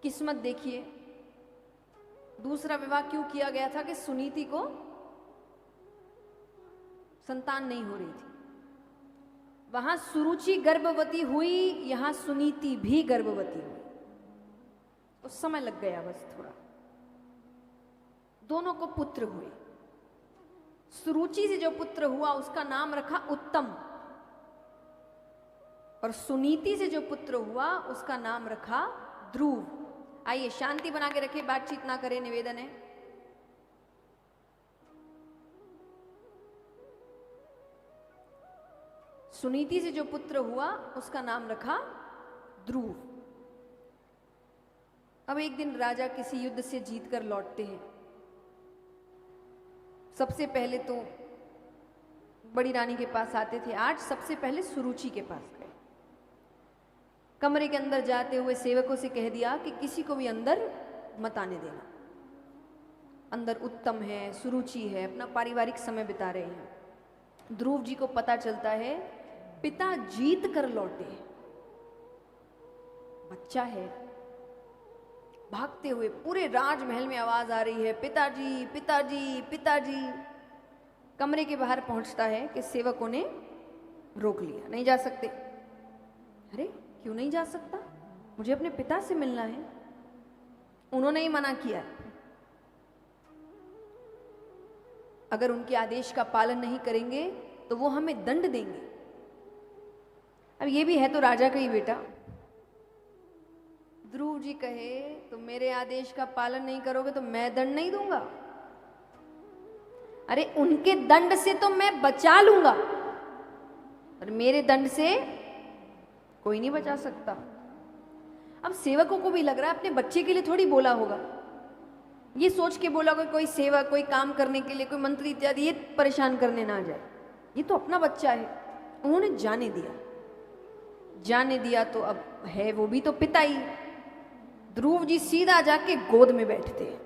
किस्मत देखिए, दूसरा विवाह क्यों किया गया था कि सुनीति को संतान नहीं हो रही थी। वहां सुरुचि गर्भवती हुई, यहां सुनीति भी गर्भवती हुई। उस समय लग गया बस थोड़ा, दोनों को पुत्र हुए। सुरुचि से जो पुत्र हुआ उसका नाम रखा उत्तम, और सुनीति से जो पुत्र हुआ उसका नाम रखा ध्रुव। आइए शांति बना के रखिए, बातचीत ना करें, निवेदन है। सुनीति से जो पुत्र हुआ उसका नाम रखा ध्रुव। अब एक दिन राजा किसी युद्ध से जीतकर लौटते हैं। सबसे पहले तो बड़ी रानी के पास आते थे, आज सबसे पहले सुरुचि के पास गए। कमरे के अंदर जाते हुए सेवकों से कह दिया कि किसी को भी अंदर मत आने देना। अंदर उत्तम है, सुरुचि है, अपना पारिवारिक समय बिता रहे हैं। ध्रुव जी को पता चलता है पिता जीत कर लौटे, बच्चा है। भागते हुए पूरे राजमहल में आवाज आ रही है, पिताजी पिताजी पिताजी। कमरे के बाहर पहुंचता है कि सेवकों ने रोक लिया, नहीं जा सकते। अरे क्यों नहीं जा सकता, मुझे अपने पिता से मिलना है। उन्होंने ही मना किया, अगर उनके आदेश का पालन नहीं करेंगे तो वो हमें दंड देंगे। अब ये भी है तो राजा का ही बेटा। ध्रुव जी कहे तुम मेरे आदेश का पालन नहीं करोगे तो मैं दंड नहीं दूंगा। अरे उनके दंड से तो मैं बचा लूंगा, पर मेरे दंड से कोई नहीं बचा सकता। अब सेवकों को भी लग रहा है अपने बच्चे के लिए थोड़ी बोला होगा, ये सोच के बोला होगा कोई सेवक, कोई काम करने के लिए कोई मंत्री इत्यादि ये परेशान करने ना जाए, ये तो अपना बच्चा है। उन्होंने जाने दिया, जाने दिया तो अब है वो भी तो पिता ही। ध्रुव जी सीधा जाके गोद में बैठते हैं,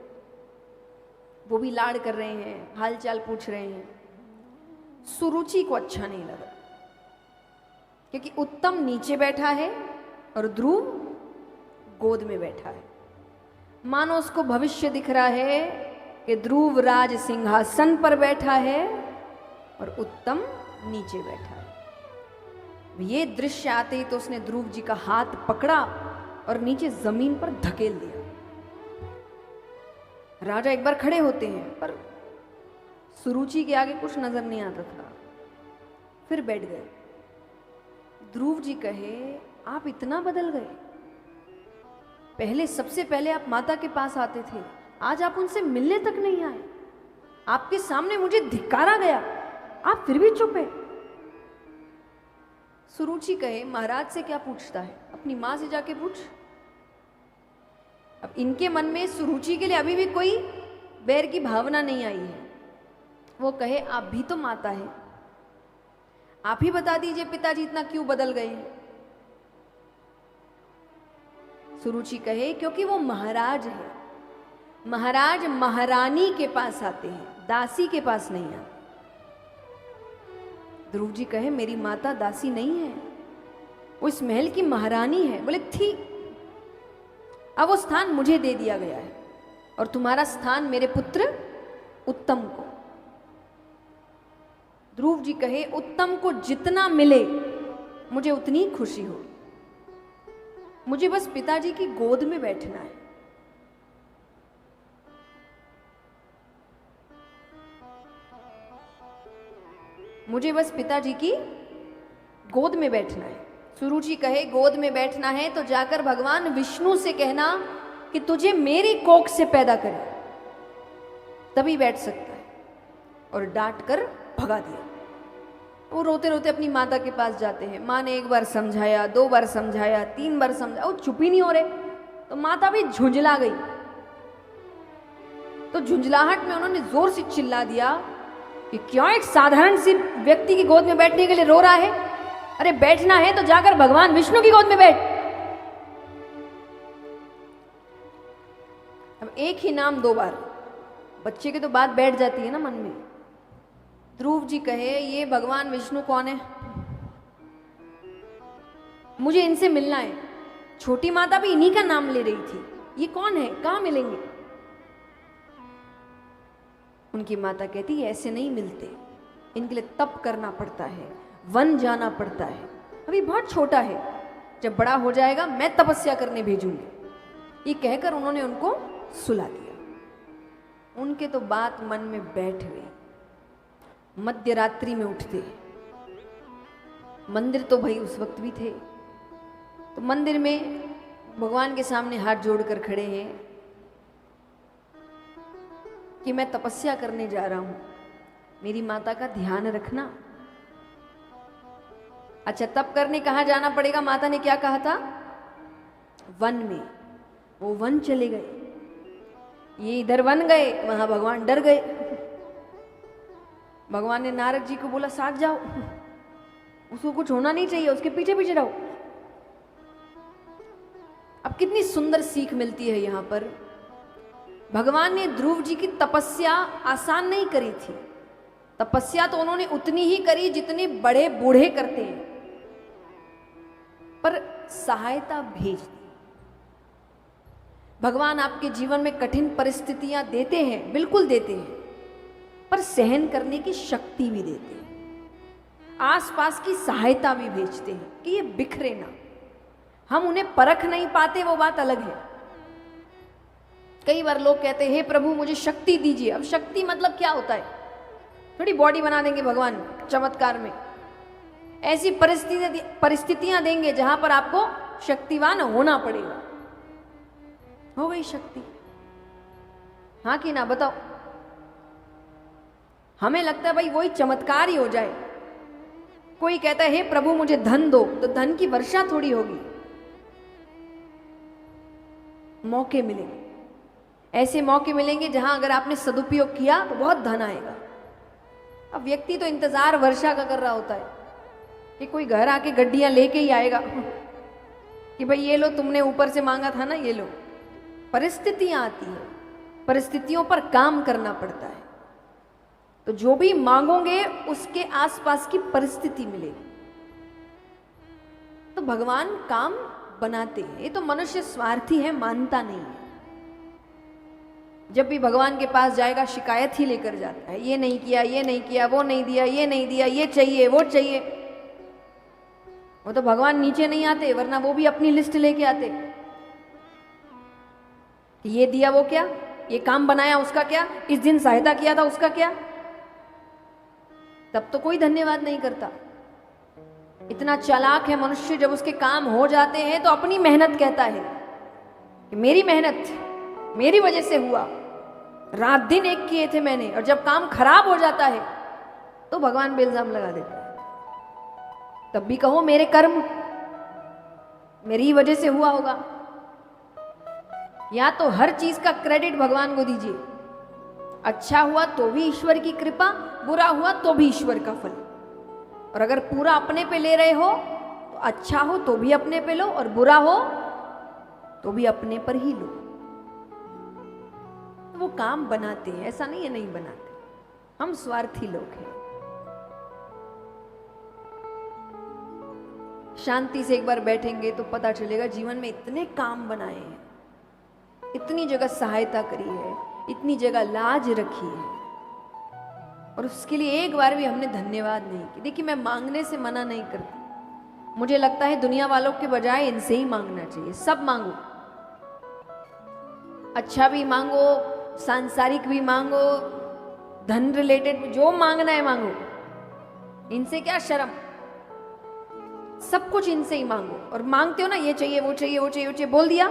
वो भी लाड़ कर रहे हैं, हालचाल पूछ रहे हैं। सुरुचि को अच्छा नहीं लगा क्योंकि उत्तम नीचे बैठा है और ध्रुव गोद में बैठा है। मानो उसको भविष्य दिख रहा है कि ध्रुव राज सिंहासन पर बैठा है और उत्तम नीचे बैठा है। ये दृश्य आते ही तो उसने ध्रुव जी का हाथ पकड़ा और नीचे जमीन पर धकेल दिया। राजा एक बार खड़े होते हैं पर सुरुचि के आगे कुछ नजर नहीं आता था, फिर बैठ गए। ध्रुव जी कहे आप इतना बदल गए, पहले सबसे पहले आप माता के पास आते थे, आज आप उनसे मिलने तक नहीं आए। आपके सामने मुझे धिक्कारा गया, आप फिर भी चुप है। सुरुचि कहे महाराज से क्या पूछता है, अपनी मां से जाके पूछ। अब इनके मन में सुरुचि के लिए अभी भी कोई बैर की भावना नहीं आई है। वो कहे आप भी तो माता है, आप ही बता दीजिए पिताजी इतना क्यों बदल गए हैं। सुरुचि कहे क्योंकि वो महाराज है, महाराज महारानी के पास आते हैं, दासी के पास नहीं आते। ध्रुव जी कहे मेरी माता दासी नहीं है, वो इस महल की महारानी है। बोले थी, अब वो स्थान मुझे दे दिया गया है और तुम्हारा स्थान मेरे पुत्र उत्तम को। ध्रुव जी कहे उत्तम को जितना मिले मुझे उतनी खुशी हो, मुझे बस पिताजी की गोद में बैठना है। मुझे बस पिताजी की गोद में बैठना है। सुरुचि कहे गोद में बैठना है तो जाकर भगवान विष्णु से कहना कि तुझे मेरी कोख से पैदा करे, तभी बैठ सकता है, और डांट कर भगा दिया। वो रोते रोते अपनी माता के पास जाते हैं। माँ ने एक बार समझाया, 2 बार समझाया, 3 बार समझाया, वो चुप ही नहीं हो रहे। तो माता भी झुंझला गई। तो झुंझलाहट में उन्होंने जोर से चिल्ला दिया कि क्यों एक साधारण सी व्यक्ति की गोद में बैठने के लिए रो रहा है? अरे बैठना है तो जाकर भगवान विष्णु की गोद में बैठ। अब एक ही नाम 2 बार, बच्चे की तो बात बैठ जाती है ना मन में। ध्रुव जी कहे ये भगवान विष्णु कौन है, मुझे इनसे मिलना है। छोटी माता भी इन्हीं का नाम ले रही थी, ये कौन है, कहाँ मिलेंगे? उनकी माता कहती ऐसे नहीं मिलते, इनके लिए तप करना पड़ता है, वन जाना पड़ता है, अभी बहुत छोटा है, जब बड़ा हो जाएगा मैं तपस्या करने भेजूंगी। ये कहकर उन्होंने उनको सुला दिया। उनके तो बात मन में बैठ गई। मध्य रात्रि में उठते, मंदिर तो भाई उस वक्त भी थे, तो मंदिर में भगवान के सामने हाथ जोड़कर खड़े हैं कि मैं तपस्या करने जा रहा हूं, मेरी माता का ध्यान रखना। अच्छा, तप करने कहाँ जाना पड़ेगा? माता ने क्या कहा था? वन में। वो वन चले गए, ये इधर वन गए, वहां भगवान डर गए। भगवान ने नारद जी को बोला साथ जाओ, उसको कुछ होना नहीं चाहिए, उसके पीछे पीछे रहो। अब कितनी सुंदर सीख मिलती है यहां पर। भगवान ने ध्रुव जी की तपस्या आसान नहीं करी थी। तपस्या तो उन्होंने उतनी ही करी जितने बड़े बूढ़े करते हैं, पर सहायता भेज दी। भगवान आपके जीवन में कठिन परिस्थितियां देते हैं, बिल्कुल देते हैं, पर सहन करने की शक्ति भी देते हैं, आसपास की सहायता भी भेजते हैं कि ये बिखरे ना। हम उन्हें परख नहीं पाते, वो बात अलग है। कई बार लोग कहते हैं हे प्रभु मुझे शक्ति दीजिए। अब शक्ति मतलब क्या होता है? थोड़ी बॉडी बना देंगे भगवान चमत्कार में, ऐसी परिस्थितियां देंगे जहां पर आपको शक्तिवान होना पड़ेगा। हो गई शक्ति? हाँ कि ना बताओ? हमें लगता है भाई वही चमत्कार ही हो जाए। कोई कहता है हे प्रभु मुझे धन दो, तो धन की वर्षा थोड़ी होगी। मौके मिलेंगे, ऐसे मौके मिलेंगे जहां अगर आपने सदुपयोग किया तो बहुत धन आएगा। अब व्यक्ति तो इंतजार वर्षा का कर रहा होता है कि कोई घर आके गड्डियां लेके ही आएगा कि भाई ये लो, तुमने ऊपर से मांगा था ना, ये लो। परिस्थितियां आती है, परिस्थितियों पर काम करना पड़ता है। तो जो भी मांगोगे उसके आसपास की परिस्थिति मिलेगी। तो भगवान काम बनाते हैं। ये तो मनुष्य स्वार्थी है, मानता नहीं है। जब भी भगवान के पास जाएगा शिकायत ही लेकर जाता है, ये नहीं किया, ये नहीं किया, वो नहीं दिया, ये नहीं दिया, ये चाहिए, वो चाहिए। वो तो भगवान नीचे नहीं आते, वरना वो भी अपनी लिस्ट लेके आते। ये दिया, वो क्या, ये काम बनाया, उसका क्या, इस दिन सहायता किया था, उसका क्या। तब तो कोई धन्यवाद नहीं करता। इतना चालाक है मनुष्य, जब उसके काम हो जाते हैं तो अपनी मेहनत कहता है कि मेरी मेहनत, मेरी वजह से हुआ, रात दिन एक किए थे मैंने। और जब काम खराब हो जाता है तो भगवान पे इल्जाम लगा देता है। तब भी कहो मेरे कर्म, मेरी ही वजह से हुआ होगा। या तो हर चीज का क्रेडिट भगवान को दीजिए। अच्छा हुआ तो भी ईश्वर की कृपा, बुरा हुआ तो भी ईश्वर का फल। और अगर पूरा अपने पे ले रहे हो तो अच्छा हो तो भी अपने पे लो, और बुरा हो तो भी अपने पर ही लो। तो वो काम बनाते हैं, ऐसा नहीं है नहीं बनाते। हम स्वार्थी लोग हैं। शांति से एक बार बैठेंगे तो पता चलेगा जीवन में इतने काम बनाए हैं, इतनी जगह सहायता करी है, इतनी जगह लाज रखी है, और उसके लिए एक बार भी हमने धन्यवाद नहीं किया। देखिए मैं मांगने से मना नहीं करती। मुझे लगता है दुनिया वालों के बजाय इनसे ही मांगना चाहिए। सब मांगो, अच्छा भी मांगो, सांसारिक भी मांगो, धन रिलेटेड जो मांगना है मांगो। इनसे क्या शर्म, सब कुछ इनसे ही मांगो। और मांगते हो ना, ये चाहिए, वो चाहिए, वो चाहिए, वो चाहिए, बोल दिया,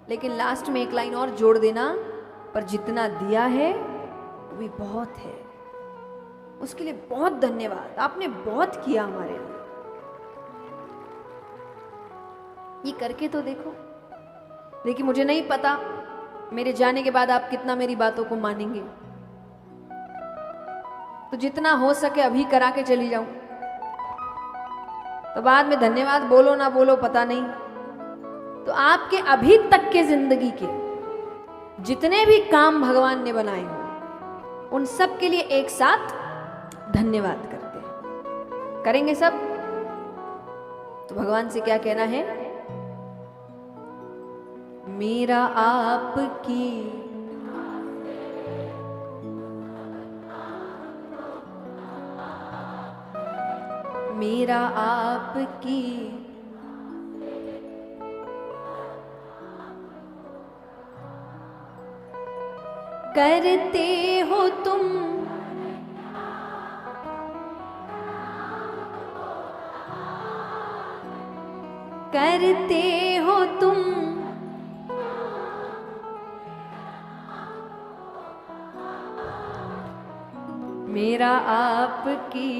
लेकिन लास्ट में एक लाइन और जोड़ देना, पर जितना दिया है वो भी बहुत है, उसके लिए बहुत धन्यवाद, आपने बहुत किया हमारे लिए। ये करके तो देखो। लेकिन मुझे नहीं पता मेरे जाने के बाद आप कितना मेरी बातों को मानेंगे। तो जितना हो सके अभी करा के चली जाऊं, तो बाद में धन्यवाद बोलो ना बोलो पता नहीं। तो आपके अभी तक के जिंदगी के जितने भी काम भगवान ने बनाए हो, उन सब के लिए एक साथ धन्यवाद करते हैं। करेंगे सब? तो भगवान से क्या कहना है? मेरा आपकी मेरा आपकी करते हो तुम करते हो तुम मेरा आपकी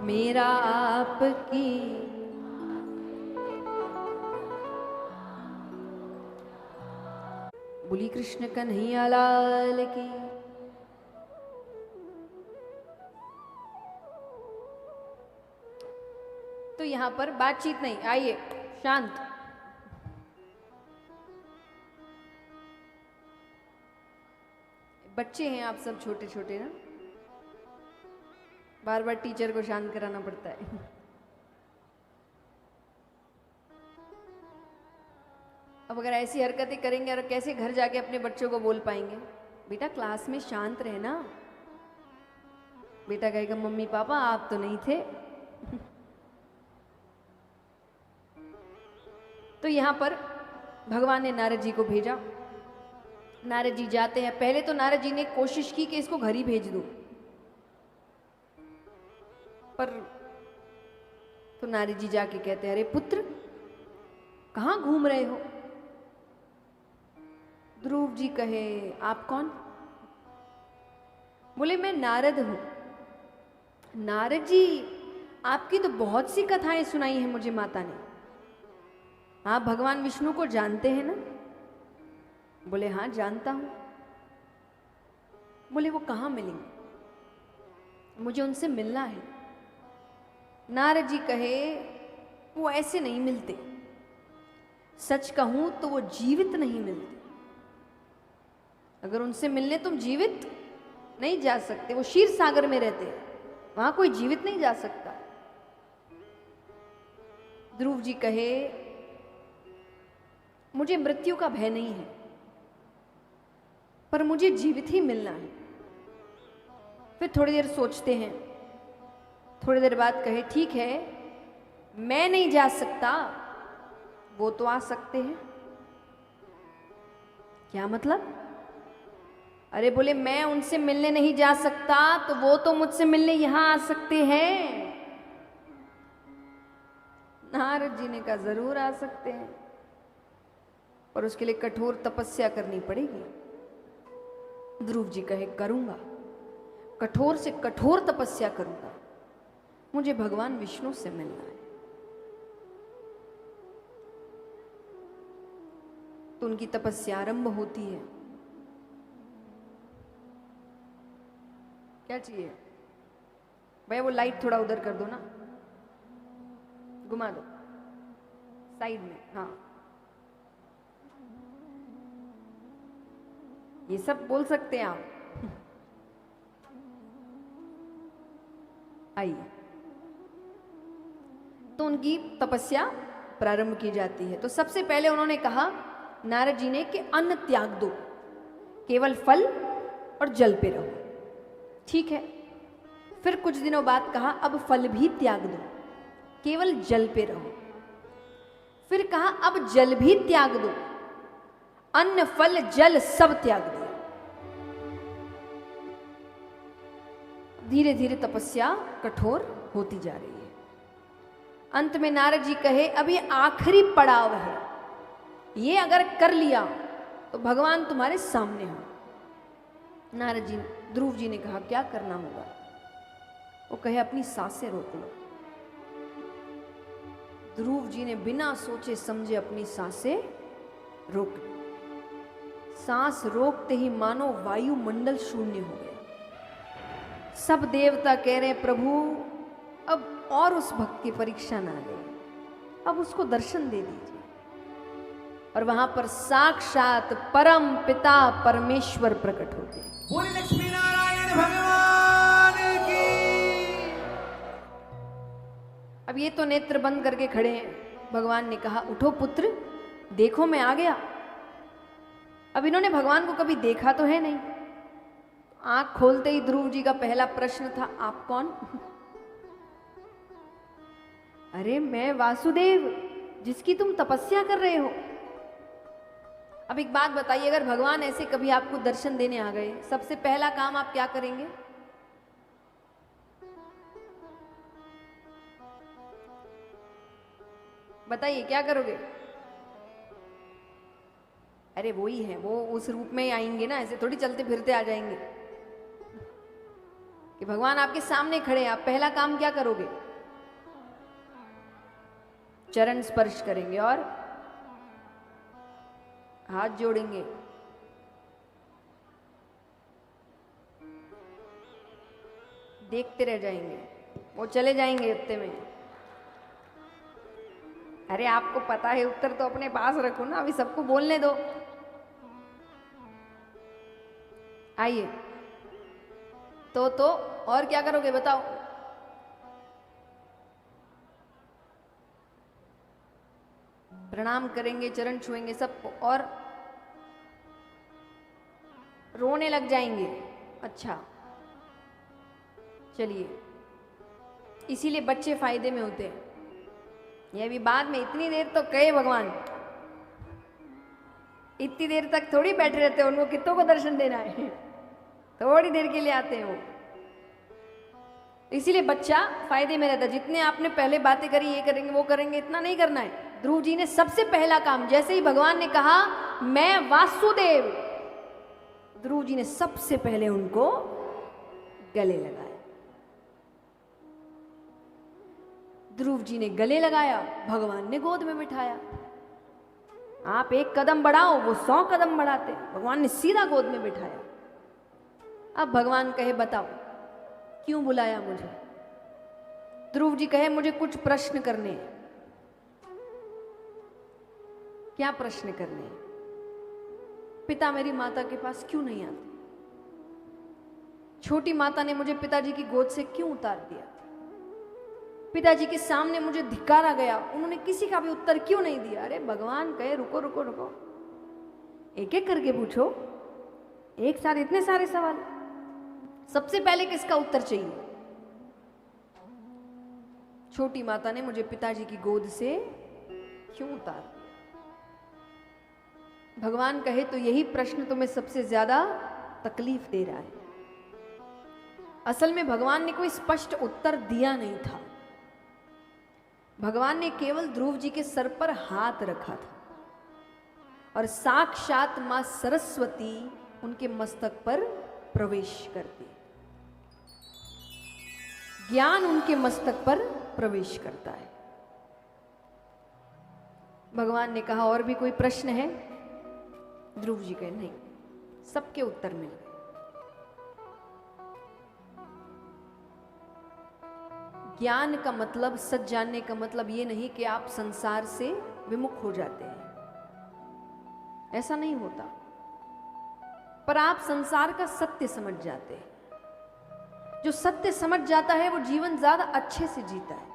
मेरा आपकी बोली कृष्ण कन्हैया लाल की। तो यहां पर बातचीत नहीं, आइए शांत। बच्चे हैं आप सब, छोटे छोटे ना, बार बार टीचर को शांत कराना पड़ता है। अब अगर ऐसी हरकतें करेंगे और कैसे घर जाके अपने बच्चों को बोल पाएंगे बेटा क्लास में शांत रहना। बेटा कहेगा मम्मी पापा आप तो नहीं थे। तो यहां पर भगवान ने नारद जी को भेजा। नारद जी जाते हैं। पहले तो नारद जी ने कोशिश की कि इसको घर ही भेज दो, पर तो नारद जी जाके कहते हैं अरे पुत्र कहां घूम रहे हो। ध्रुव जी कहे आप कौन। बोले मैं नारद हूं। नारद जी आपकी तो बहुत सी कथाएं सुनाई हैं मुझे माता ने, आप भगवान विष्णु को जानते हैं ना। बोले हाँ जानता हूं। बोले वो कहां मिलेंगे, मुझे उनसे मिलना है। नारद जी कहे वो ऐसे नहीं मिलते, सच कहूं तो वो जीवित नहीं मिलते। अगर उनसे मिलने तुम जीवित नहीं जा सकते, वो क्षीर सागर में रहते हैं, वहां कोई जीवित नहीं जा सकता। ध्रुव जी कहे मुझे मृत्यु का भय नहीं है, पर मुझे जीवित ही मिलना है। फिर थोड़ी देर सोचते हैं, थोड़ी देर बाद कहे ठीक है मैं नहीं जा सकता, वो तो आ सकते हैं। क्या मतलब। अरे बोले मैं उनसे मिलने नहीं जा सकता तो वो तो मुझसे मिलने यहां आ सकते हैं। नारद जी ने कहा जरूर आ सकते हैं, पर उसके लिए कठोर तपस्या करनी पड़ेगी। ध्रुव जी कहे करूंगा, कठोर से कठोर तपस्या करूंगा, मुझे भगवान विष्णु से मिलना है। तो उनकी तपस्या आरंभ होती है। क्या चाहिए भैया, वो लाइट थोड़ा उधर कर दो ना, घुमा दो साइड में। हाँ ये सब बोल सकते हैं आप। आइए। तो उनकी तपस्या प्रारंभ की जाती है। तो सबसे पहले उन्होंने कहा नारद जी ने कि अन्न त्याग दो, केवल फल और जल पे रहो। ठीक है। फिर कुछ दिनों बाद कहा अब फल भी त्याग दो, केवल जल पे रहो। फिर कहा अब जल भी त्याग दो, अन्न फल जल सब त्याग दो। धीरे धीरे तपस्या कठोर होती जा रही है। अंत में नारद जी कहे अब ये आखिरी पड़ाव है, ये अगर कर लिया तो भगवान तुम्हारे सामने हो। नारद जी, ध्रुव जी ने कहा क्या करना होगा। वो कहे अपनी सांसें रोक लो। ध्रुव जी ने बिना सोचे समझे अपनी सांसें रोक ली। सांस रोकते ही मानो वायुमंडल शून्य हो गया। सब देवता कह रहे प्रभु अब और उस भक्त की परीक्षा ना ले, अब उसको दर्शन दे दीजिए। और वहां पर साक्षात परम पिता परमेश्वर प्रकट होते। बोले लक्ष्मी नारायण भगवान की। अब ये तो नेत्र बंद करके खड़े हैं। भगवान ने कहा उठो पुत्र, देखो मैं आ गया। अब इन्होंने भगवान को कभी देखा तो है नहीं। आंख खोलते ही ध्रुव जी का पहला प्रश्न था, आप कौन? अरे मैं वासुदेव, जिसकी तुम तपस्या कर रहे हो। अब एक बात बताइए, अगर भगवान ऐसे कभी आपको दर्शन देने आ गए, सबसे पहला काम आप क्या करेंगे? बताइए क्या करोगे? अरे वो ही है, वो उस रूप में ही आएंगे ना, ऐसे थोड़ी चलते फिरते आ जाएंगे कि भगवान आपके सामने खड़े हैं। आप पहला काम क्या करोगे? चरण स्पर्श करेंगे और हाथ जोड़ेंगे। देखते रह जाएंगे, वो चले जाएंगे उत्ते में। अरे आपको पता है उत्तर, तो अपने पास रखो ना, अभी सबको बोलने दो। आइए तो और क्या करोगे बताओ? प्रणाम करेंगे, चरण छुएंगे सबको और रोने लग जाएंगे। अच्छा चलिए, इसीलिए बच्चे फायदे में होते हैं। ये भी बाद में इतनी देर तो कहे भगवान, इतनी देर तक थोड़ी बैठे रहते हैं, उनको कितनों को दर्शन देना है, थोड़ी देर के लिए आते हैं वो। इसीलिए बच्चा फायदे में रहता है। जितने आपने पहले बातें करी, ये करेंगे वो करेंगे, इतना नहीं करना है। ध्रुव जी ने सबसे पहला काम, जैसे ही भगवान ने कहा मैं वासुदेव, ध्रुव जी ने सबसे पहले उनको गले लगाया। ध्रुव जी ने गले लगाया, भगवान ने गोद में बिठाया। आप एक कदम बढ़ाओ, वो 100 कदम बढ़ाते। भगवान ने सीधा गोद में बिठाया। अब भगवान कहे बताओ क्यों बुलाया मुझे? ध्रुव जी कहे मुझे कुछ प्रश्न करने हैं। क्या प्रश्न करने हैं? पिता मेरी माता के पास क्यों नहीं आते? छोटी माता ने मुझे पिताजी की गोद से क्यों उतार दिया? पिताजी के सामने मुझे धिक्कारा गया, उन्होंने किसी का भी उत्तर क्यों नहीं दिया? अरे भगवान कहे रुको रुको रुको, एक एक करके पूछो, एक साथ इतने सारे सवाल। सबसे पहले किसका उत्तर चाहिए? छोटी माता ने मुझे पिताजी की गोद से क्यों उतार दिया? भगवान कहे तो यही प्रश्न तुम्हें सबसे ज्यादा तकलीफ दे रहा है। असल में भगवान ने कोई स्पष्ट उत्तर दिया नहीं था। भगवान ने केवल ध्रुव जी के सर पर हाथ रखा था और साक्षात मां सरस्वती उनके मस्तक पर प्रवेश करती। ज्ञान उनके मस्तक पर प्रवेश करता है। भगवान ने कहा और भी कोई प्रश्न है? ध्रुव जी कहे नहीं, सबके उत्तर मिल गए। ज्ञान का मतलब, सच जानने का मतलब ये नहीं कि आप संसार से विमुख हो जाते हैं, ऐसा नहीं होता। पर आप संसार का सत्य समझ जाते हैं। जो सत्य समझ जाता है वो जीवन ज्यादा अच्छे से जीता है।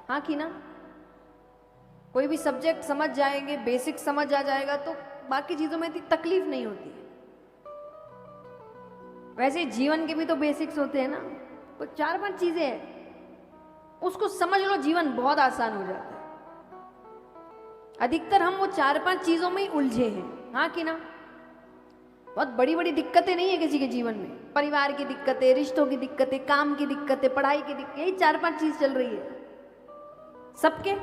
हाँ कि ना? कोई भी सब्जेक्ट समझ जाएंगे, बेसिक समझ आ जाएगा तो बाकी चीजों में इतनी तकलीफ नहीं होती है। वैसे जीवन के भी तो बेसिक्स होते हैं ना, तो 4-5 चीजें हैं, उसको समझ लो, जीवन बहुत आसान हो जाता है। अधिकतर हम वो 4-5 चीजों में ही उलझे हैं। हाँ कि ना? बहुत बड़ी बड़ी दिक्कतें नहीं है किसी के जीवन में। परिवार की दिक्कतें, रिश्तों की दिक्कतें, काम की दिक्कतें, पढ़ाई की दिक्कत, यही 4-5 चीज चल रही है सबके।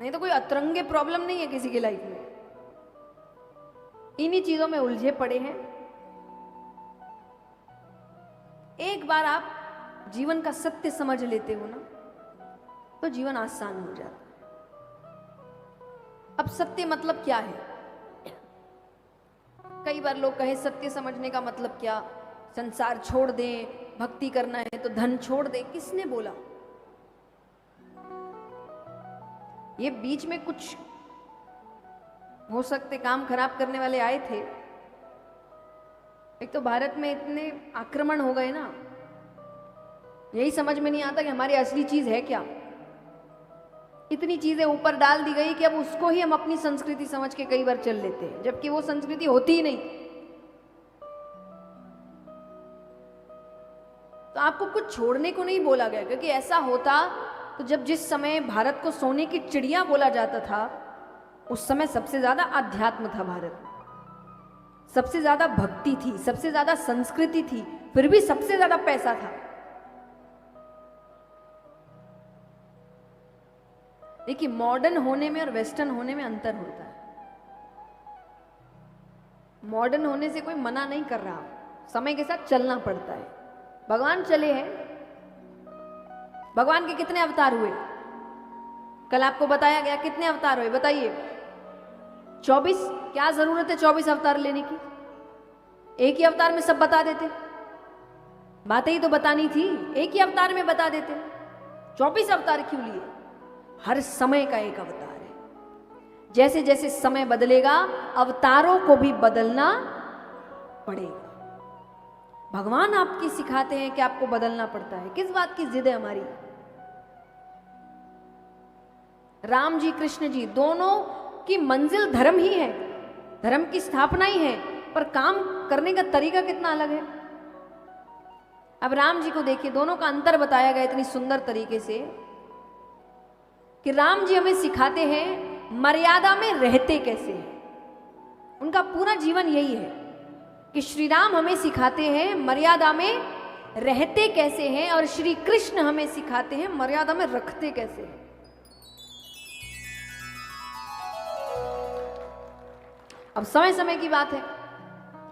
नहीं तो कोई अतरंगे प्रॉब्लम नहीं है किसी की लाइफ में। इन्हीं चीजों में उलझे पड़े हैं। एक बार आप जीवन का सत्य समझ लेते हो ना, तो जीवन आसान हो जाता है। अब सत्य मतलब क्या है? कई बार लोग कहे सत्य समझने का मतलब क्या? संसार छोड़ दें, भक्ति करना है तो धन छोड़ दें। किसने बोला? ये बीच में कुछ हो सकते काम खराब करने वाले आए थे। एक तो भारत में इतने आक्रमण हो गए ना, यही समझ में नहीं आता कि हमारी असली चीज है क्या। इतनी चीजें ऊपर डाल दी गई कि अब उसको ही हम अपनी संस्कृति समझ के कई बार चल लेते हैं, जबकि वो संस्कृति होती ही नहीं। तो आपको कुछ छोड़ने को नहीं बोला गया, क्योंकि ऐसा होता तो जब जिस समय भारत को सोने की चिड़िया बोला जाता था, उस समय सबसे ज्यादा अध्यात्म था भारत में, सबसे ज्यादा भक्ति थी, सबसे ज्यादा संस्कृति थी, फिर भी सबसे ज्यादा पैसा था। देखिए, मॉडर्न होने में और वेस्टर्न होने में अंतर होता है। मॉडर्न होने से कोई मना नहीं कर रहा, समय के साथ चलना पड़ता है। भगवान चले हैं, भगवान के कितने अवतार हुए? कल आपको बताया गया कितने अवतार हुए, बताइए? 24। क्या जरूरत है 24 अवतार लेने की? एक ही अवतार में सब बता देते, बातें ही तो बतानी थी, एक ही अवतार में बता देते। 24 अवतार क्यों लिए? हर समय का एक अवतार है। जैसे जैसे समय बदलेगा, अवतारों को भी बदलना पड़ेगा। भगवान आपकी सिखाते हैं कि आपको बदलना पड़ता है। किस बात की जिद है हमारी? राम जी, कृष्ण जी, दोनों की मंजिल धर्म ही है, धर्म की स्थापना ही है, पर काम करने का तरीका कितना अलग है। अब राम जी को देखिए, दोनों का अंतर बताया गया इतनी सुंदर तरीके से कि राम जी हमें सिखाते हैं मर्यादा में रहते कैसे हैं। उनका पूरा जीवन यही है कि श्री राम हमें सिखाते हैं मर्यादा में रहते कैसे हैं, और श्री कृष्ण हमें सिखाते हैं मर्यादा में रखते कैसे हैं। अब समय समय की बात है,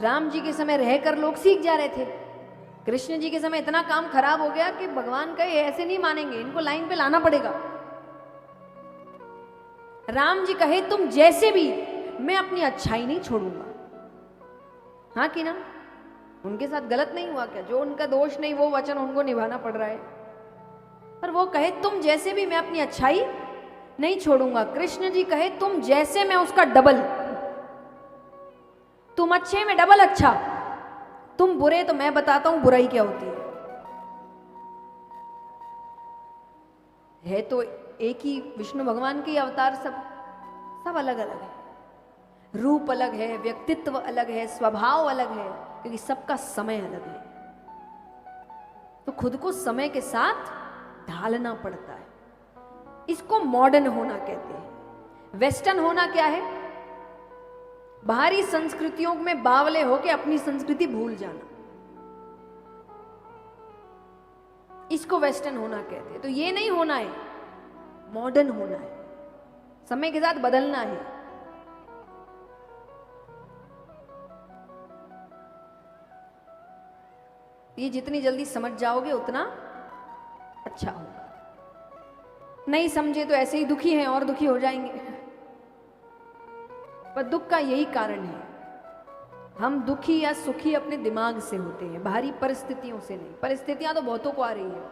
राम जी के समय रहकर लोग सीख जा रहे थे, कृष्ण जी के समय इतना काम खराब हो गया कि भगवान कहे ऐसे नहीं मानेंगे, इनको लाइन पे लाना पड़ेगा। राम जी कहे तुम जैसे भी, मैं अपनी अच्छाई नहीं छोड़ूंगा। हाँ कि ना? उनके साथ गलत नहीं हुआ क्या? जो उनका दोष नहीं, वो वचन उनको निभाना पड़ रहा है। पर वो कहे तुम जैसे भी, मैं अपनी अच्छाई नहीं छोड़ूंगा। कृष्ण जी कहे तुम जैसे, मैं उसका डबल। तुम अच्छे, मैं डबल अच्छा। तुम बुरे, तो मैं बताता हूं बुराई क्या होती है तो एक ही विष्णु भगवान के अवतार, सब अलग अलग है। रूप अलग है, व्यक्तित्व अलग है, स्वभाव अलग है, क्योंकि सबका समय अलग है। तो खुद को समय के साथ ढालना पड़ता है। इसको मॉडर्न होना कहते हैं। वेस्टर्न होना क्या है? बाहरी संस्कृतियों में बावले होकर अपनी संस्कृति भूल जाना, इसको वेस्टर्न होना कहते हैं। तो ये नहीं होना है, मॉडर्न होना है, समय के साथ बदलना है। ये जितनी जल्दी समझ जाओगे उतना अच्छा होगा। नहीं समझे तो ऐसे ही दुखी हैं और दुखी हो जाएंगे। पर दुख का यही कारण है, हम दुखी या सुखी अपने दिमाग से होते हैं, बाहरी परिस्थितियों से नहीं। परिस्थितियां तो बहुतों को आ रही है।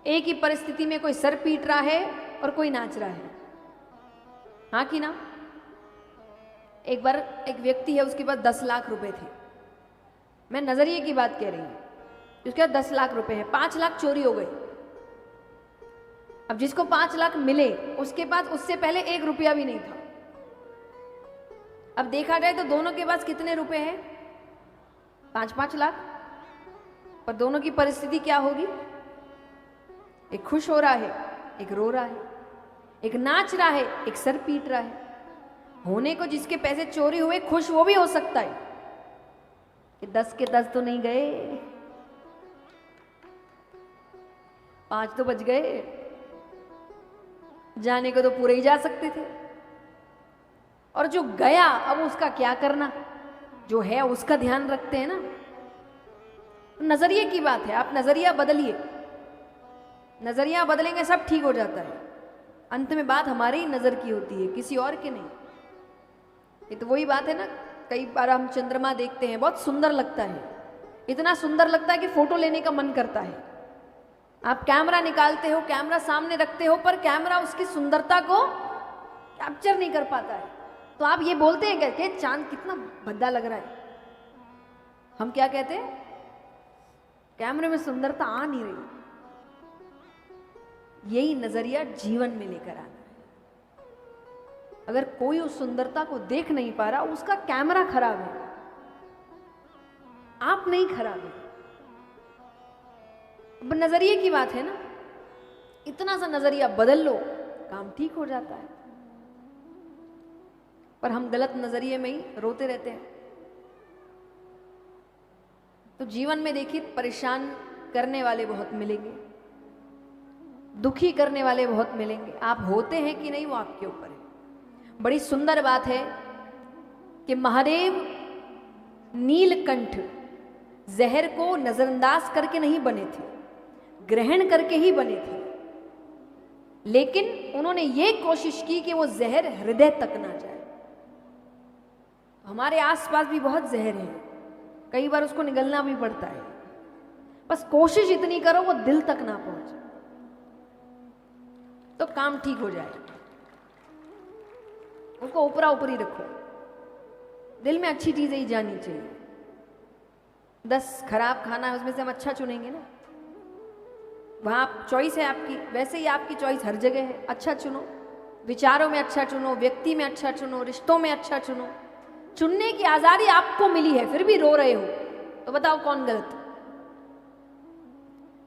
एक ही परिस्थिति में कोई सर पीट रहा है और कोई नाच रहा है। हाँ कि ना? एक बार एक व्यक्ति है, उसके पास 10 लाख रुपए थे। मैं नजरिए की बात कह रही हूं। उसके पास 10 लाख रुपए हैं, 5 लाख चोरी हो गए। अब जिसको 5 लाख मिले, उसके पास उससे पहले 1 रुपया भी नहीं था। अब देखा जाए तो दोनों के पास कितने रुपए हैं? 5-5 लाख। पर दोनों की परिस्थिति क्या होगी? एक खुश हो रहा है, एक रो रहा है, एक नाच रहा है, एक सर पीट रहा है। होने को जिसके पैसे चोरी हुए खुश वो भी हो सकता है कि 10 के 10 तो नहीं गए, 5 तो बच गए, जाने को तो पूरे ही जा सकते थे। और जो गया, अब उसका क्या करना? जो है उसका ध्यान रखते हैं ना। नजरिए की बात है, आप नजरिया बदलिए। नजरिया बदलेंगे सब ठीक हो जाता है। अंत में बात हमारी ही नजर की होती है, किसी और की नहीं। ये तो वही बात है ना, कई बार हम चंद्रमा देखते हैं, बहुत सुंदर लगता है, इतना सुंदर लगता है कि फोटो लेने का मन करता है। आप कैमरा निकालते हो, कैमरा सामने रखते हो, पर कैमरा उसकी सुंदरता को कैप्चर नहीं कर पाता है। तो आप ये बोलते हैं कि चांद कितना भद्दा लग रहा है। हम क्या कहते हैं? कैमरे में सुंदरता आ नहीं रही। यही नजरिया जीवन में लेकर आना है। अगर कोई उस सुंदरता को देख नहीं पा रहा, उसका कैमरा खराब है, आप नहीं खराब है। अब नजरिए की बात है ना, इतना सा नजरिया बदल लो, काम ठीक हो जाता है। पर हम गलत नजरिए में ही रोते रहते हैं। तो जीवन में देखिए, परेशान करने वाले बहुत मिलेंगे, दुखी करने वाले बहुत मिलेंगे। आप होते हैं कि नहीं वो आपके ऊपर है। बड़ी सुंदर बात है कि महादेव नीलकंठ जहर को नजरअंदाज करके नहीं बने थे, ग्रहण करके ही बने थे। लेकिन उन्होंने ये कोशिश की कि वो जहर हृदय तक ना जाए। हमारे आसपास भी बहुत जहर है, कई बार उसको निगलना भी पड़ता है। बस कोशिश इतनी करो वो दिल तक ना पहुंचे, तो काम ठीक हो जाए। उसको ऊपरा ऊपरी रखो, दिल में अच्छी चीजें ही जानी चाहिए। 10 खराब खाना है, उसमें से हम अच्छा चुनेंगे ना। वहां चॉइस है आपकी, वैसे ही आपकी चॉइस हर जगह है। अच्छा चुनो, विचारों में अच्छा चुनो, व्यक्ति में अच्छा चुनो, रिश्तों में अच्छा चुनो। चुनने की आजादी आपको मिली है, फिर भी रो रहे हो, तो बताओ कौन गलत।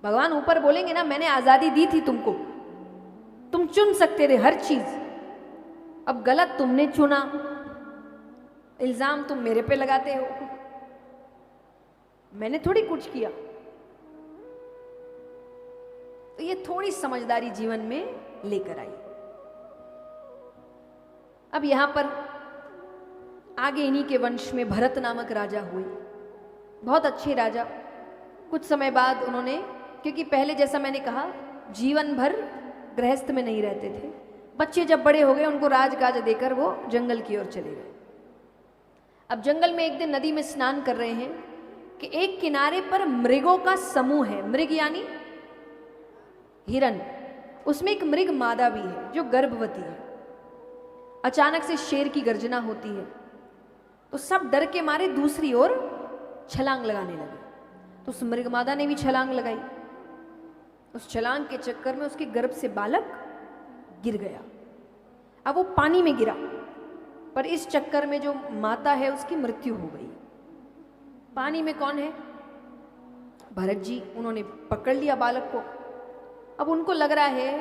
भगवान ऊपर बोलेंगे ना, मैंने आजादी दी थी तुमको, तुम चुन सकते थे हर चीज, अब गलत तुमने चुना, इल्जाम तुम मेरे पे लगाते हो, मैंने थोड़ी कुछ किया। तो ये थोड़ी समझदारी जीवन में लेकर आई। अब यहां पर आगे इन्हीं के वंश में भरत नामक राजा हुए, बहुत अच्छे राजा। कुछ समय बाद उन्होंने, क्योंकि पहले जैसा मैंने कहा जीवन भर गृहस्थ में नहीं रहते थे, बच्चे जब बड़े हो गए उनको राजकाज देकर वो जंगल की ओर चले गए। अब जंगल में एक दिन नदी में स्नान कर रहे हैं कि एक किनारे पर मृगों का समूह है। मृग यानी हिरन, उसमें एक मृग मादा भी है जो गर्भवती है। अचानक से शेर की गर्जना होती है, तो सब डर के मारे दूसरी ओर छलांग लगाने लगे। तो उस मृग मादा ने भी छलांग लगाई। उस छलांग के चक्कर में उसके गर्भ से बालक गिर गया। अब वो पानी में गिरा, पर इस चक्कर में जो माता है उसकी मृत्यु हो गई। पानी में कौन है? भरत जी। उन्होंने पकड़ लिया बालक को। अब उनको लग रहा है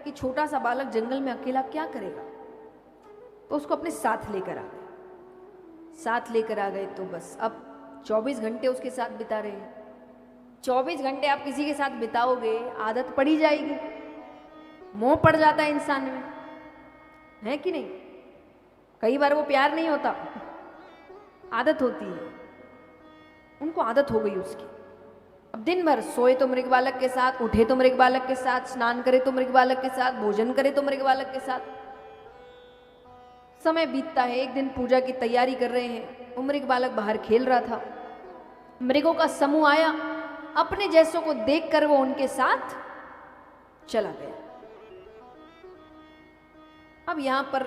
कि छोटा सा बालक जंगल में अकेला क्या करेगा, तो उसको अपने साथ लेकर आ गए। साथ लेकर आ गए तो बस अब 24 घंटे उसके साथ बिता रहे हैं। 24 घंटे आप किसी के साथ बिताओगे, आदत पड़ी जाएगी, मोह पड़ जाता है इंसान में, है कि नहीं? कई बार वो प्यार नहीं होता, आदत होती है। उनको आदत हो गई उसकी। अब दिन भर सोए तो मृग बालक के साथ, उठे तो मृग बालक के साथ, स्नान करे तो मृग बालक के साथ, भोजन करे तो मृग बालक के साथ। समय बीतता है, एक दिन पूजा की तैयारी कर रहे हैं, वो मृग बालक बाहर खेल रहा था। मृगों का समूह आया, अपने जैसों को देखकर वो उनके साथ चला गया। अब यहां पर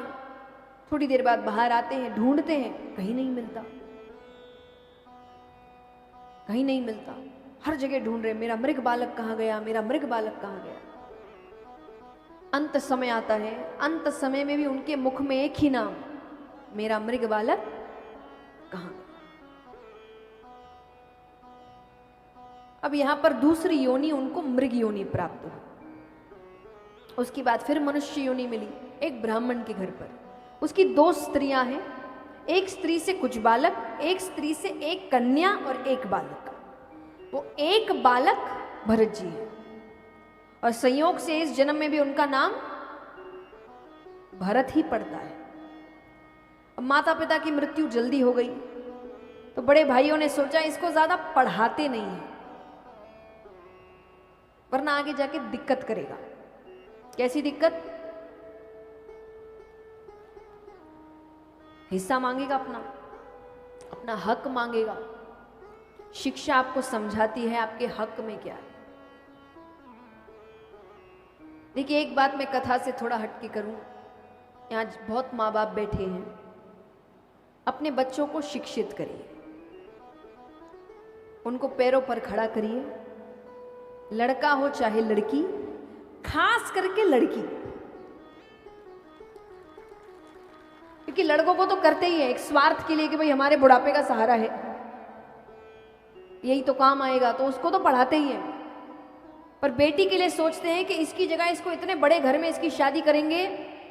थोड़ी देर बाद बाहर आते हैं, ढूंढते हैं, कहीं नहीं मिलता, कहीं नहीं मिलता। हर जगह ढूंढ रहे, मेरा मृग बालक कहां गया, मेरा मृग बालक कहां गया। अंत समय आता है, अंत समय में भी उनके मुख में एक ही नाम, मेरा मृग बालक कहां गया। अब यहां पर दूसरी योनि उनको मृग योनि प्राप्त हुई। उसके बाद फिर मनुष्य योनि मिली, एक ब्राह्मण के घर पर। उसकी 2 स्त्रियां हैं, एक स्त्री से कुछ बालक, एक स्त्री से एक कन्या और एक बालक। वो एक बालक भरत जी है, और संयोग से इस जन्म में भी उनका नाम भरत ही पड़ता है। अब माता पिता की मृत्यु जल्दी हो गई, तो बड़े भाइयों ने सोचा इसको ज्यादा पढ़ाते नहीं है, वरना आगे जाके दिक्कत करेगा। कैसी दिक्कत? हिस्सा मांगेगा, अपना अपना हक मांगेगा। शिक्षा आपको समझाती है आपके हक में क्या है। देखिए, एक बात मैं कथा से थोड़ा हटके करूं, यहाँ बहुत माँ बाप बैठे हैं, अपने बच्चों को शिक्षित करिए, उनको पैरों पर खड़ा करिए। लड़का हो चाहे लड़की, खास करके लड़की, क्योंकि लड़कों को तो करते ही है एक स्वार्थ के लिए कि भाई हमारे बुढ़ापे का सहारा है, यही तो काम आएगा, तो उसको तो पढ़ाते ही हैं। पर बेटी के लिए सोचते हैं कि इसकी जगह इसको इतने बड़े घर में इसकी शादी करेंगे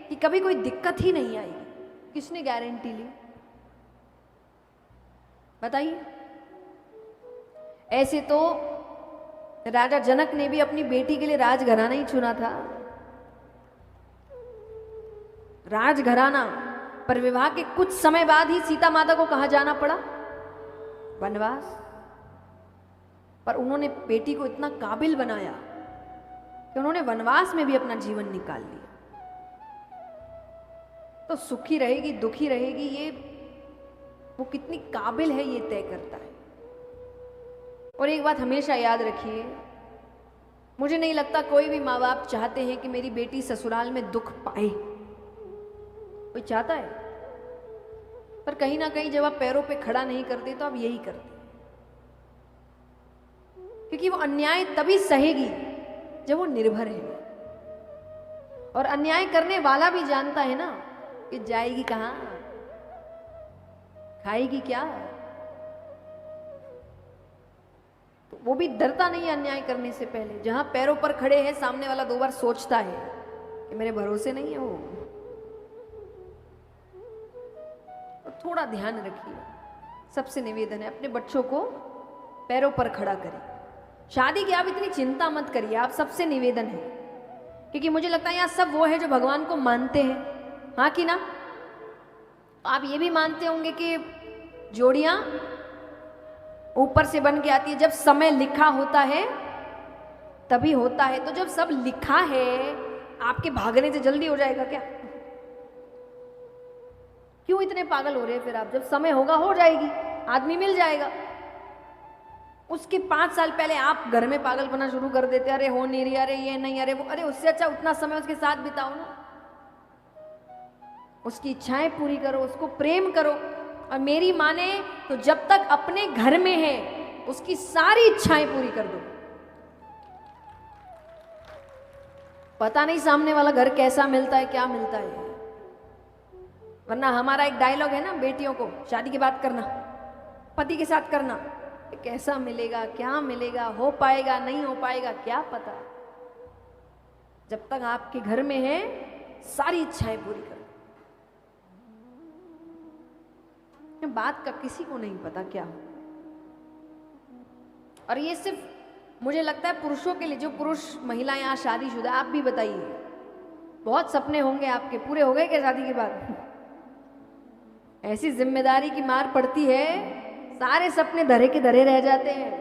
कि कभी कोई दिक्कत ही नहीं आएगी। किसने गारंटी ली? बताइए। ऐसे तो राजा जनक ने भी अपनी बेटी के लिए राजघराना ही चुना था, राजघराना। पर विवाह के कुछ समय बाद ही सीता माता को कहां जाना पड़ा? वनवास। पर उन्होंने बेटी को इतना काबिल बनाया कि उन्होंने वनवास में भी अपना जीवन निकाल लिया। तो सुखी रहेगी दुखी रहेगी, ये वो कितनी काबिल है ये तय करता है। और एक बात हमेशा याद रखिए, मुझे नहीं लगता कोई भी माँ बाप चाहते हैं कि मेरी बेटी ससुराल में दुख पाए। कोई चाहता है? पर कहीं ना कहीं जब आप पैरों पे खड़ा नहीं करते तो आप यही करते, क्योंकि वो अन्याय तभी सहेगी जब वो निर्भर है। और अन्याय करने वाला भी जानता है ना कि जाएगी कहां, खाएगी क्या। तो वो भी डरता नहीं है अन्याय करने से पहले। जहां पैरों पर खड़े हैं सामने वाला 2 बार सोचता है कि मेरे भरोसे नहीं है वो। तो थोड़ा ध्यान रखिए। सबसे निवेदन है अपने बच्चों को पैरों पर खड़ा करें। शादी की आप इतनी चिंता मत करिए, आप सबसे निवेदन है, क्योंकि मुझे लगता है यहाँ सब वो है जो भगवान को मानते हैं, हाँ कि ना? आप ये भी मानते होंगे कि जोड़ियां ऊपर से बन के आती है, जब समय लिखा होता है तभी होता है। तो जब सब लिखा है, आपके भागने से जल्दी हो जाएगा क्या? क्यों इतने पागल हो रहे हैं फिर आप? जब समय होगा हो जाएगी, आदमी मिल जाएगा। उसके 5 साल पहले आप घर में पागलपना शुरू कर देते, अरे हो नहीं रही, अरे ये नहीं, अरे वो। अरे उससे अच्छा उतना समय उसके साथ बिताओ ना, उसकी इच्छाएं पूरी करो, उसको प्रेम करो। और मेरी माने तो जब तक अपने घर में है उसकी सारी इच्छाएं पूरी कर दो। पता नहीं सामने वाला घर कैसा मिलता है, क्या मिलता है। वरना हमारा एक डायलॉग है ना बेटियों को, शादी की बात करना, पति के साथ करना, कैसा मिलेगा, क्या मिलेगा, हो पाएगा नहीं हो पाएगा क्या पता। जब तक आपके घर में है सारी इच्छाएं पूरी करो। बात का किसी को नहीं पता क्या हो। और ये सिर्फ मुझे लगता है पुरुषों के लिए, जो पुरुष महिलाएं यहाँ शादीशुदा, आप भी बताइए, बहुत सपने होंगे आपके, पूरे हो गए क्या शादी के बाद? ऐसी जिम्मेदारी की मार पड़ती है, सारे सपने धरे के धरे रह जाते हैं,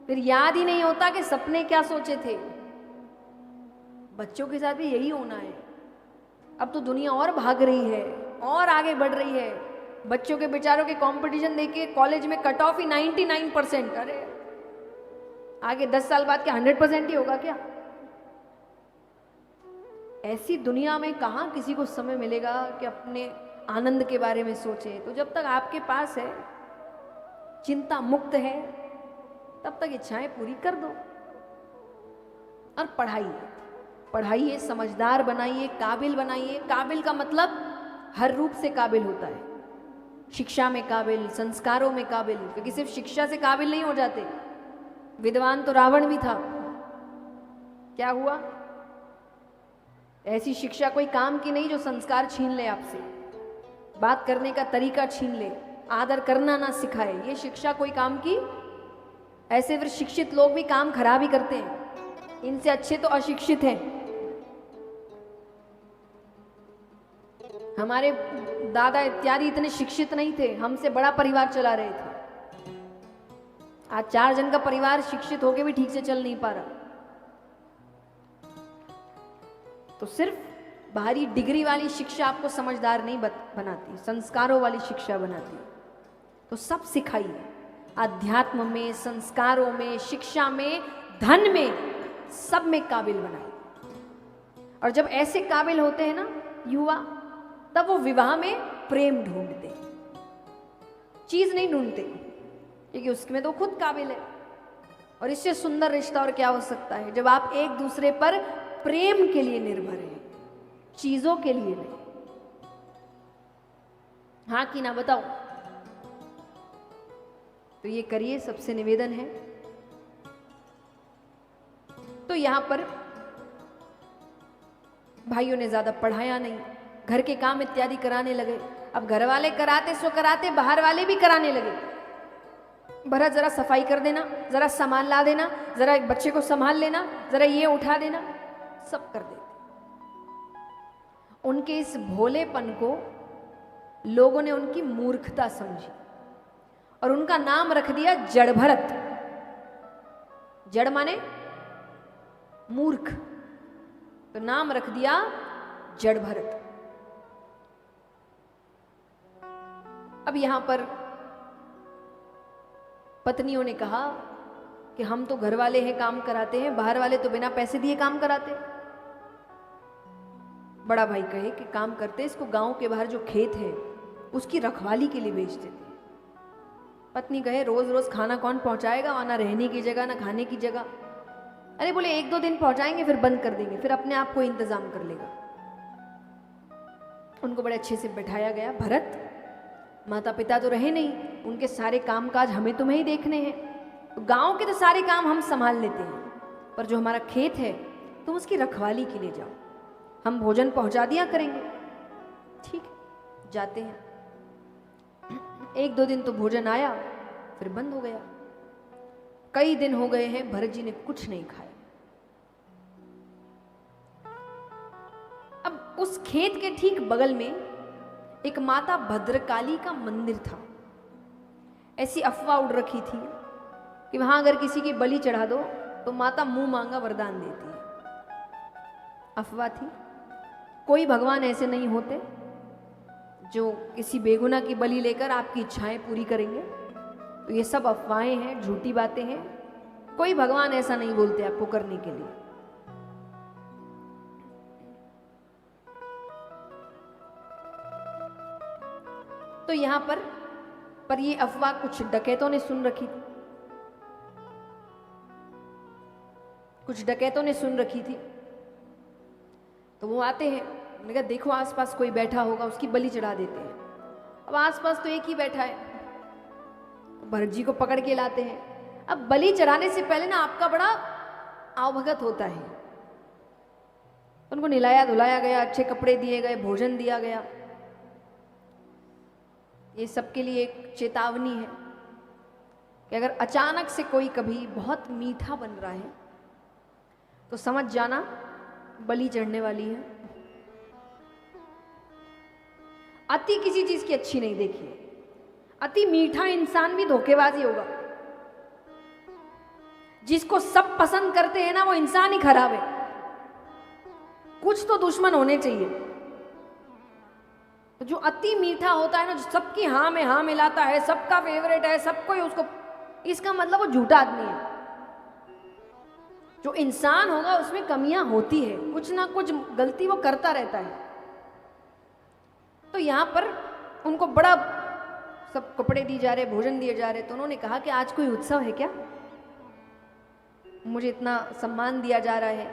फिर याद ही नहीं होता कि सपने क्या सोचे थे। बच्चों के साथ भी यही होना है। अब तो दुनिया और भाग रही है और आगे बढ़ रही है। बच्चों के बेचारों के कंपटीशन देखिए, कॉलेज में कट ऑफ ही 99%। अरे आगे 10 साल बाद क्या 100% ही होगा क्या? ऐसी दुनिया में कहां किसी को समय मिलेगा कि अपने आनंद के बारे में सोचे। तो जब तक आपके पास है, चिंता मुक्त है, तब तक इच्छाएं पूरी कर दो। और पढ़ाइए, समझदार बनाइए, काबिल बनाइए। काबिल का मतलब हर रूप से काबिल होता है। शिक्षा में काबिल, संस्कारों में काबिल, क्योंकि सिर्फ शिक्षा से काबिल नहीं हो जाते। विद्वान तो रावण भी था, क्या हुआ? ऐसी शिक्षा कोई काम की नहीं जो संस्कार छीन ले आपसे, बात करने का तरीका छीन ले, आदर करना ना सिखाए। ये शिक्षा कोई काम की? ऐसे फिर शिक्षित लोग भी काम खराब ही करते हैं। इनसे अच्छे तो अशिक्षित हैं। हमारे दादा इत्यादि इतने शिक्षित नहीं थे, हमसे बड़ा परिवार चला रहे थे। आज 4 जन का परिवार शिक्षित होके भी ठीक से चल नहीं पा रहा। तो सिर्फ बाहरी डिग्री वाली शिक्षा आपको समझदार नहीं बनाती, संस्कारों वाली शिक्षा बनाती। तो सब सिखाइए, अध्यात्म में, संस्कारों में, शिक्षा में, धन में, सब में काबिल बनाइए। और जब ऐसे काबिल होते हैं ना युवा, तब वो विवाह में प्रेम ढूंढते, चीज नहीं ढूंढते, क्योंकि उसमें तो खुद काबिल है। और इससे सुंदर रिश्ता और क्या हो सकता है, जब आप एक दूसरे पर प्रेम के लिए निर्भर हैं, चीजों के लिए नहीं। हाँ कि ना बताओ? तो ये करिए, सबसे निवेदन है। तो यहां पर भाइयों ने ज्यादा पढ़ाया नहीं, घर के काम इत्यादि कराने लगे। अब घर वाले कराते सो कराते, बाहर वाले भी कराने लगे। भरत जरा सफाई कर देना, जरा सामान ला देना, जरा एक बच्चे को संभाल लेना, जरा ये उठा देना, सब कर देते। उनके इस भोलेपन को लोगों ने उनकी मूर्खता समझी और उनका नाम रख दिया जड़ भरत। जड़ माने मूर्ख, तो नाम रख दिया जड़ भरत। अब यहां पर पत्नियों ने कहा कि हम तो घर वाले हैं, काम कराते हैं, बाहर वाले तो बिना पैसे दिए काम कराते हैं। बड़ा भाई कहे कि काम करते, इसको गांव के बाहर जो खेत है उसकी रखवाली के लिए भेज देते। पत्नी कहे रोज रोज खाना कौन पहुंचाएगा, वहां ना रहने की जगह ना खाने की जगह। अरे बोले 1-2 दिन पहुंचाएंगे फिर बंद कर देंगे, फिर अपने आप को इंतजाम कर लेगा। उनको बड़े अच्छे से बैठाया गया। भरत, माता पिता तो रहे नहीं, उनके सारे काम काज हमें तुम्हें ही देखने हैं, तो गांव के तो सारे काम हम संभाल लेते हैं, पर जो हमारा खेत है तुम उसकी रखवाली के लिए जाओ, हम भोजन पहुंचा दिया करेंगे। ठीक है, जाते हैं। 1-2 दिन तो भोजन आया, फिर बंद हो गया। कई दिन हो गए हैं भरत जी ने कुछ नहीं खाया। अब उस खेत के ठीक बगल में एक माता भद्रकाली का मंदिर था। ऐसी अफवाह उड़ रखी थी कि वहां अगर किसी की बलि चढ़ा दो तो माता मुंह मांगा वरदान देती है। अफवाह थी, कोई भगवान ऐसे नहीं होते जो किसी बेगुनाह की बलि लेकर आपकी इच्छाएं पूरी करेंगे। तो ये सब अफवाहें हैं, झूठी बातें हैं। कोई भगवान ऐसा नहीं बोलते आपको करने के लिए। तो यहां पर ये अफवाह कुछ डकैतों ने सुन रखी थी, कुछ डकैतों ने सुन रखी थी। तो वो आते हैं, मैंने कहा देखो आसपास कोई बैठा होगा, उसकी बलि चढ़ा देते हैं। अब आसपास तो एक ही बैठा है, तो भरत जी को पकड़ के लाते हैं। अब बलि चढ़ाने से पहले ना आपका बड़ा आवभगत होता है। उनको नहलाया धुलाया गया, अच्छे कपड़े दिए गए, भोजन दिया गया। ये सबके लिए एक चेतावनी है कि अगर अचानक से कोई कभी बहुत मीठा बन रहा है तो समझ जाना बलि चढ़ने वाली है। अति किसी चीज की अच्छी नहीं देखिए। अति मीठा इंसान भी धोखेबाजी होगा। जिसको सब पसंद करते हैं ना, वो इंसान ही खराब है। कुछ तो दुश्मन होने चाहिए। तो जो अति मीठा होता है ना, जो सबकी हाँ में हाँ मिलाता है, सबका फेवरेट है, सबको ही उसको, इसका मतलब वो झूठा आदमी है। जो इंसान होगा उसमें कमियां होती है, कुछ ना कुछ गलती वो करता रहता है। तो यहां पर उनको बड़ा सब कपड़े दिए जा रहे, भोजन दिए जा रहे। तो उन्होंने कहा कि आज कोई उत्सव है क्या, मुझे इतना सम्मान दिया जा रहा है।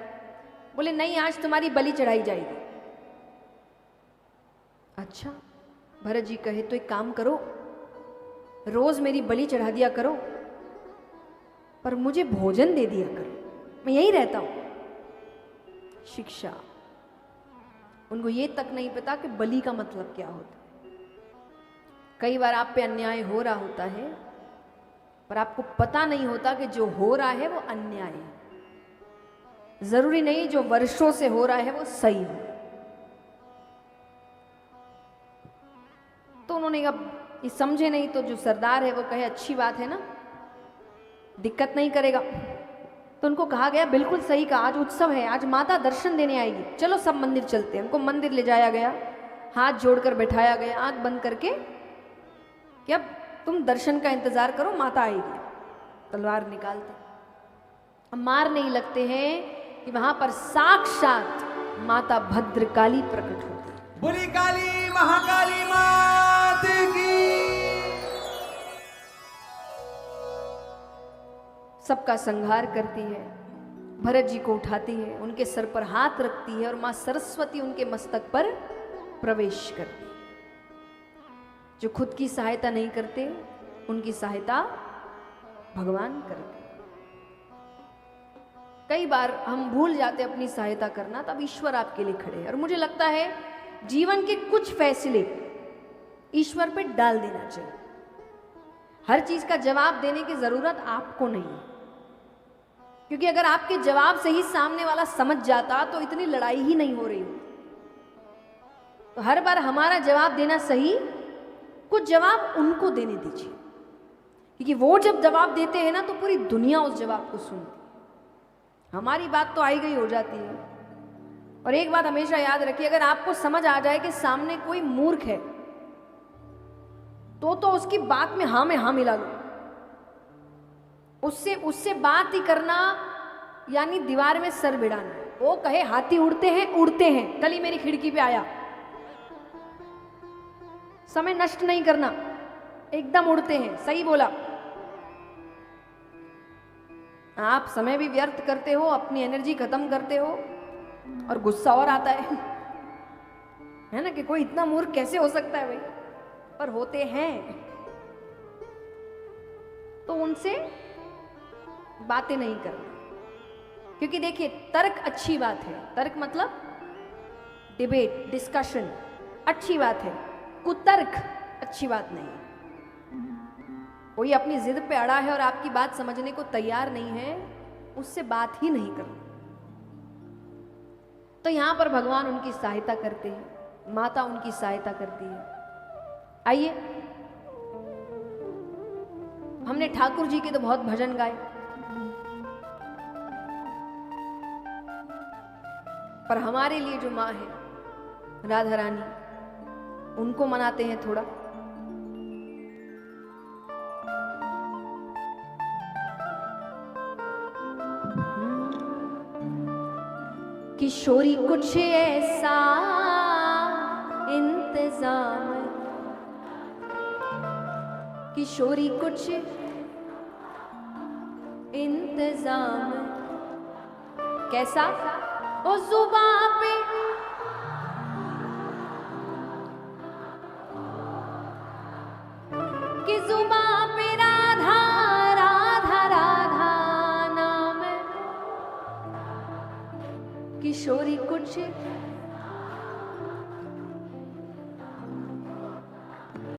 बोले नहीं, आज तुम्हारी बलि चढ़ाई जाएगी। अच्छा, भरत जी कहे तो एक काम करो, रोज मेरी बलि चढ़ा दिया करो, पर मुझे भोजन दे दिया करो, मैं यहीं रहता हूं। शिक्षा, उनको ये तक नहीं पता कि बलि का मतलब क्या होता है। कई बार आप पे अन्याय हो रहा होता है, पर आपको पता नहीं होता कि जो हो रहा है वो अन्याय है। जरूरी नहीं जो वर्षों से हो रहा है वो सही हो। तो उन्होंने अब ये समझे नहीं, तो जो सरदार है वो कहे अच्छी बात है ना, दिक्कत नहीं करेगा। तो उनको कहा गया बिल्कुल सही कहा, आज उत्सव है, आज माता दर्शन देने आएगी, चलो सब मंदिर चलते हैं। उनको मंदिर ले जाया गया, हाथ जोड़कर बैठाया गया, आंख बंद करके कि अब तुम दर्शन का इंतजार करो, माता आएगी। तलवार निकालते, अब मारने ही लगते हैं कि वहां पर साक्षात माता भद्रकाली प्रकट होती है। बोली काली महाकाली मात की। सबका संहार करती है, भरत जी को उठाती है, उनके सर पर हाथ रखती है और मां सरस्वती उनके मस्तक पर प्रवेश करती है। जो खुद की सहायता नहीं करते उनकी सहायता भगवान करते। कई बार हम भूल जाते अपनी सहायता करना, तब ईश्वर आपके लिए खड़े हैं। और मुझे लगता है जीवन के कुछ फैसले ईश्वर पे डाल देना चाहिए। हर चीज का जवाब देने की जरूरत आपको नहीं है, क्योंकि अगर आपके जवाब से ही सामने वाला समझ जाता तो इतनी लड़ाई ही नहीं हो रही हो। तो हर बार हमारा जवाब देना सही, कुछ जवाब उनको देने दीजिए, क्योंकि वो जब जवाब देते हैं ना तो पूरी दुनिया उस जवाब को सुनती है। हमारी बात तो आई गई हो जाती है। और एक बात हमेशा याद रखिए, अगर आपको समझ आ जाए कि सामने कोई मूर्ख है तो उसकी बात में हाँ मिला लो। उससे बात ही करना यानी दीवार में सर भिड़ाना। वो कहे हाथी उड़ते हैं, कल ही मेरी खिड़की पे आया। समय नष्ट नहीं करना, एकदम उड़ते हैं, सही बोला। आप समय भी व्यर्थ करते हो, अपनी एनर्जी खत्म करते हो, और गुस्सा और आता है ना कि कोई इतना मूर्ख कैसे हो सकता है भाई, पर होते हैं। तो उनसे बातें नहीं करना, क्योंकि देखिए तर्क अच्छी बात है। तर्क मतलब डिबेट, डिस्कशन अच्छी बात है, कुतर्क अच्छी बात नहीं है। कोई अपनी जिद पे अड़ा है और आपकी बात समझने को तैयार नहीं है, उससे बात ही नहीं करनी। तो यहां पर भगवान उनकी सहायता करते हैं, माता उनकी सहायता करती है। आइए, हमने ठाकुर जी के तो बहुत भजन गाए, पर हमारे लिए जो माँ है राधा रानी, उनको मनाते हैं थोड़ा। किशोरी कुछ ऐसा इंतजाम, किशोरी कुछ इंतजाम, कैसा? ओ जुबां पे कि जुबां पे राधा राधा राधा नाम, किशोरी कुछ